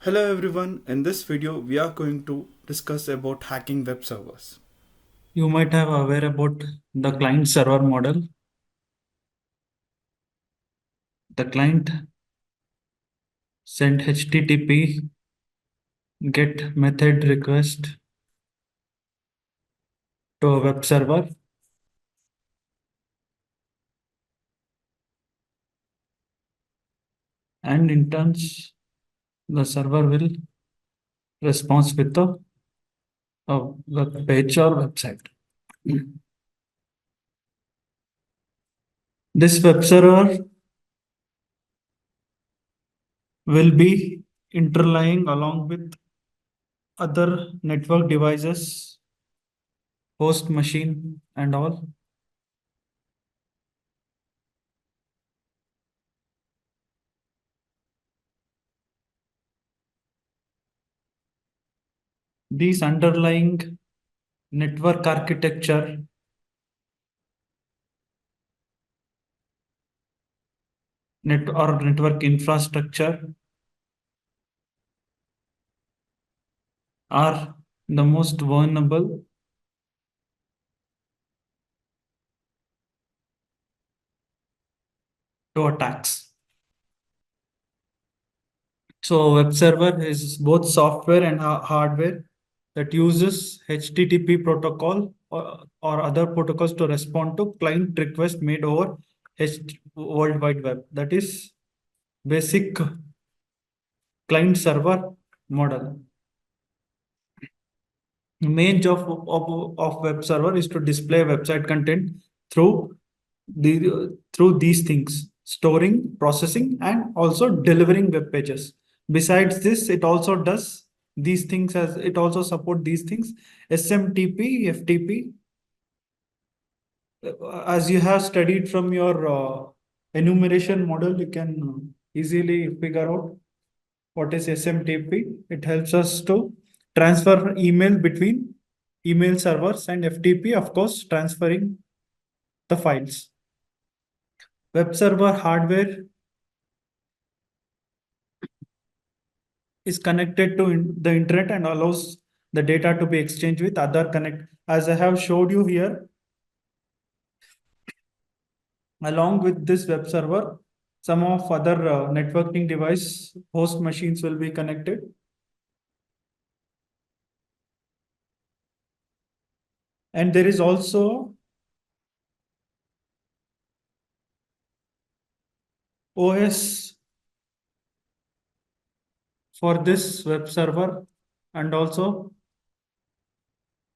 Hello everyone, in this video we are going to discuss about hacking web servers. You might have aware about the client server model. The client send HTTP get method request to a web server, and in turns the server will respond with a web page or website. This web server will be interlying along with other network devices, host machine and all. These underlying network architecture network infrastructure are the most vulnerable to attacks. So web server is both software and hardware that uses HTTP protocol or other protocols to respond to client requests made over World Wide Web. That is basic client server model. The main job of web server is to display website content through through these things: storing, processing, and also delivering web pages. Besides this, it also does these things, as it also support these things: SMTP, FTP. As you have studied from your enumeration model, you can easily figure out what is SMTP. It helps us to transfer email between email servers, and FTP, of course, transferring the files. Web server hardware is connected to the internet and allows the data to be exchanged with other connect. As I have showed you here, along with this web server, some of other networking device host machines will be connected. And there is also OS for this web server, and also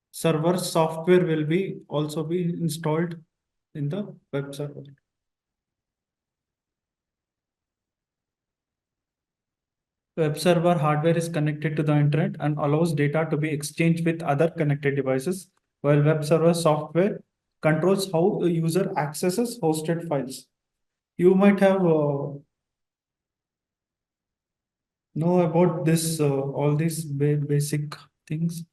server software will be also be installed in the web server. Web server hardware is connected to the internet and allows data to be exchanged with other connected devices, while web server software controls how the user accesses hosted files. You might have know about this all these basic things.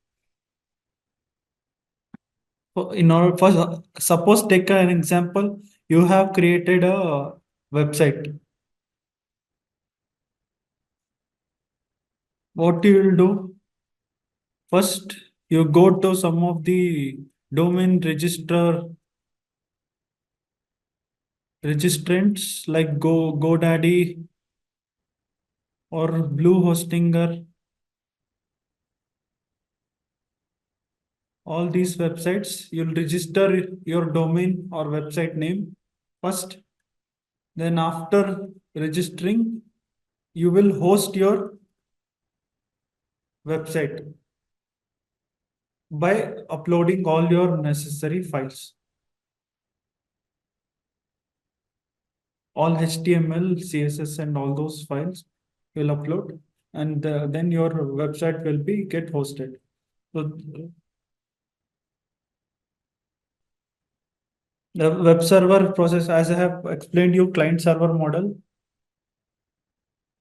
In order for suppose take an example, you have created a website. What you will do first, you go to some of the domain registrants like GoDaddy or Bluehostinger. All these websites, you'll register your domain or website name first. Then after registering, you will host your website by uploading all your necessary files. All HTML, CSS, and all those files will upload, and then your website will be get hosted. So the web server process, as I have explained you, client server model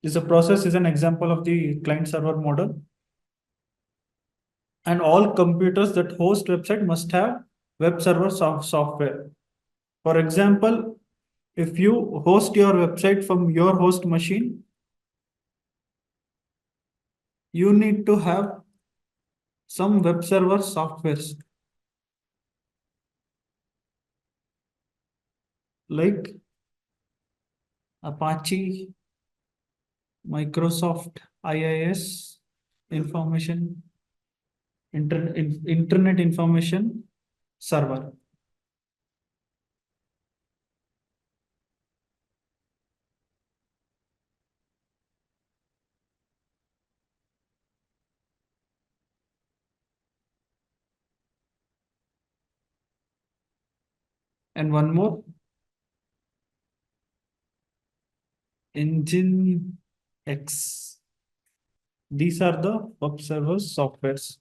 is a process, is an example of the client server model. And all computers that host website must have web server software. For example, if you host your website from your host machine, you need to have some web server softwares like Apache, Microsoft IIS, information, Internet Information Server. And one more, Engine X. These are the web server softwares.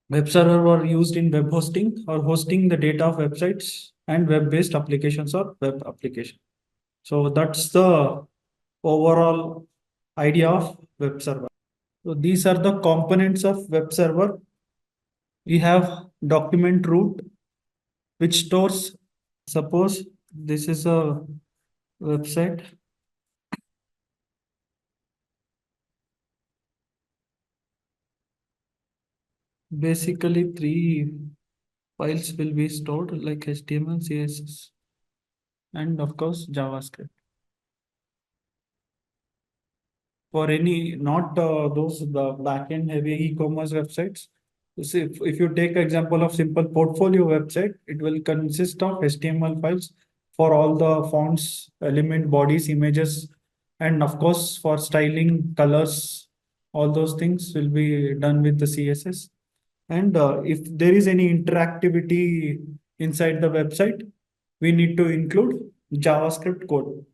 Web server were used in web hosting or hosting the data of websites and web-based applications or web application. So that's the overall idea of web server. So these are the components of web server. We have document root, which stores, suppose this is a website. Basically, three files will be stored like HTML, CSS, and of course JavaScript. For any, not those backend heavy e-commerce websites. See, if you take example of simple portfolio website, it will consist of HTML files for all the fonts, element, bodies, images, and of course for styling, colors, all those things will be done with the CSS. And if there is any interactivity inside the website, we need to include JavaScript code.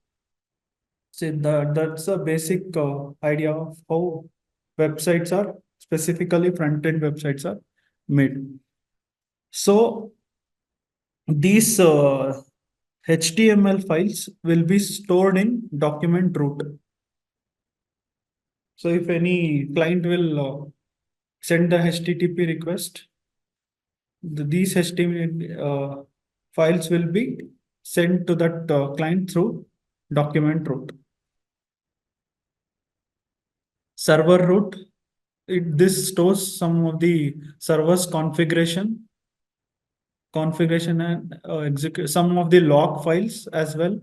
See, that's a basic idea of how websites are, specifically front-end websites are made. So these HTML files will be stored in document root. So if any client will send the HTTP request, these HTML files will be sent to that client through document root. Server root, this stores some of the server's configuration and execute some of the log files as well.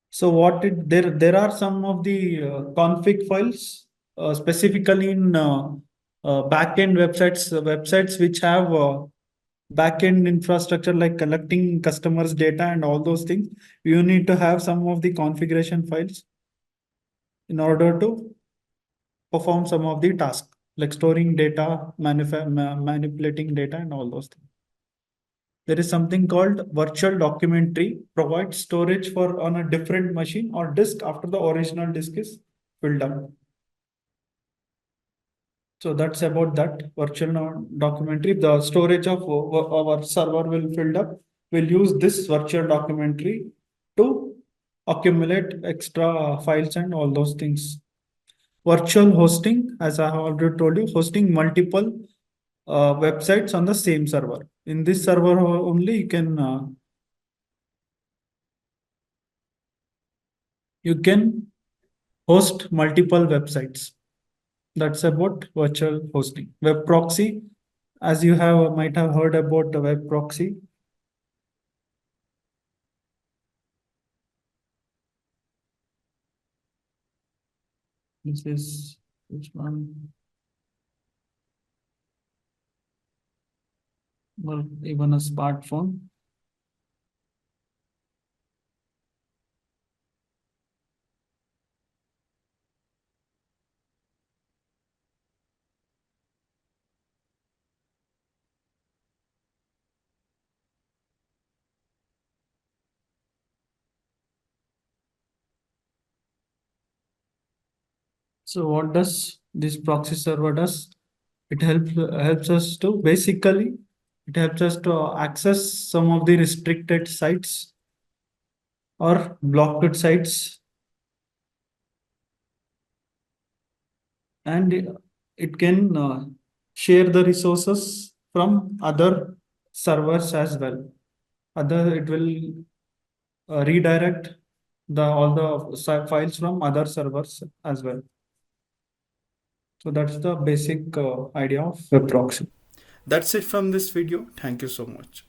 So there are some of the config files specifically in backend websites which have backend infrastructure like collecting customers data and all those things. You need to have some of the configuration files in order to perform some of the tasks like storing data, manipulating data, and all those things. There is something called virtual documentary, provides storage for on a different machine or disk after the original disk is filled up. So that's about that virtual documentary. The storage of our server will filled up. We'll use this virtual documentary to accumulate extra files and all those things. Virtual hosting, as I have already told you, hosting multiple websites on the same server. In this server only, you can host multiple websites. That's about virtual hosting. Web proxy, as you have might have heard about the web proxy. This is which one? Well, even a smartphone. So what does this proxy server does? It helps us to basically it helps us to access some of the restricted sites or blocked sites, and it can share the resources from other servers as well. Other it will redirect the all the files from other servers as well. So that's the basic idea of web proxy. That's it from this video. Thank you so much.